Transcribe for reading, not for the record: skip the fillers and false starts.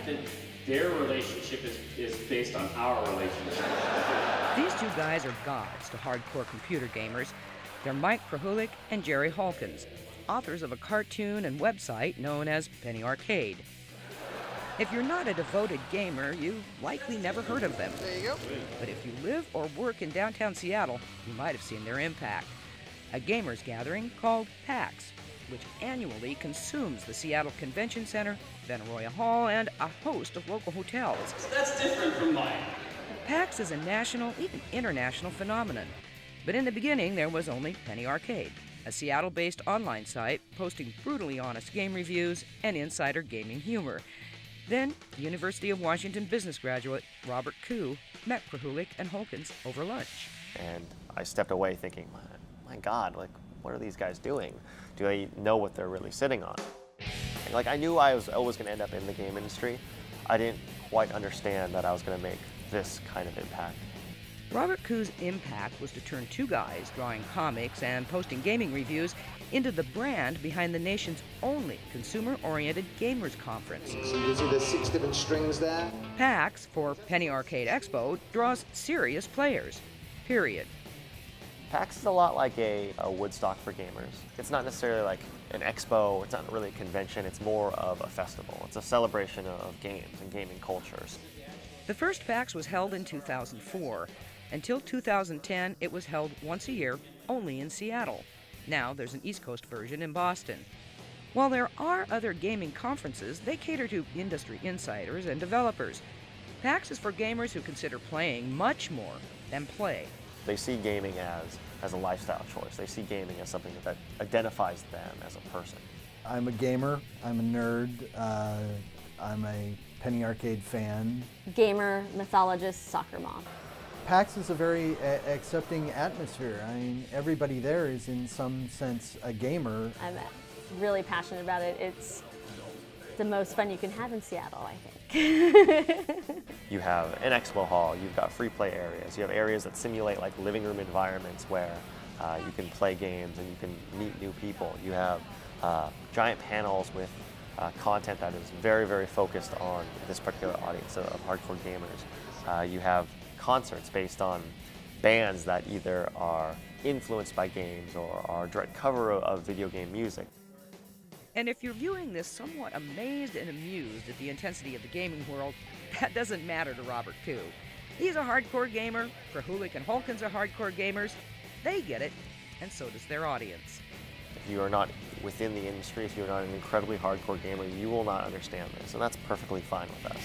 that their relationship is based on our relationship. These two guys are gods to hardcore computer gamers. They're Mike Krahulik and Jerry Hawkins, authors of a cartoon and website known as Penny Arcade. If you're not a devoted gamer, you've likely never heard of them. There you go. But if you live or work in downtown Seattle, you might have seen their impact. A gamers gathering called PAX, which annually consumes the Seattle Convention Center, Benaroya Hall, and a host of local hotels. So that's different from mine. PAX is a national, even international phenomenon. But in the beginning, there was only Penny Arcade, a Seattle-based online site posting brutally honest game reviews and insider gaming humor. Then, University of Washington business graduate Robert Khoo met Krahulik and Hawkins over lunch. And I stepped away thinking, my God, like, what are these guys doing? Do they know what they're really sitting on? And, like, I knew I was always going to end up in the game industry. I didn't quite understand that I was going to make this kind of impact. Robert Khoo's impact was to turn two guys drawing comics and posting gaming reviews into the brand behind the nation's only consumer-oriented gamers conference. So you can see there's 6 different strings there. PAX, for Penny Arcade Expo, draws serious players, period. PAX is a lot like a Woodstock for gamers. It's not necessarily like an expo, it's not really a convention, it's more of a festival. It's a celebration of games and gaming cultures. The first PAX was held in 2004. Until 2010, it was held once a year, only in Seattle. Now there's an East Coast version in Boston. While there are other gaming conferences, they cater to industry insiders and developers. PAX is for gamers who consider playing much more than play. They see gaming as a lifestyle choice. They see gaming as something that identifies them as a person. I'm a gamer, I'm a nerd, I'm a Penny Arcade fan. Gamer, mythologist, soccer mom. PAX is a very accepting atmosphere. I mean, everybody there is in some sense a gamer. I'm really passionate about it. It's the most fun you can have in Seattle, I think. You have an expo hall, you've got free play areas, you have areas that simulate like living room environments where you can play games and you can meet new people. You have giant panels with content that is very, very focused on this particular audience of hardcore gamers. You have concerts based on bands that either are influenced by games or are a direct cover of video game music. And if you're viewing this somewhat amazed and amused at the intensity of the gaming world, that doesn't matter to Robert Khoo. He's a hardcore gamer, Krahulik and Hawkins are hardcore gamers. They get it, and so does their audience. If you are not within the industry, if you're not an incredibly hardcore gamer, you will not understand this, and that's perfectly fine with us.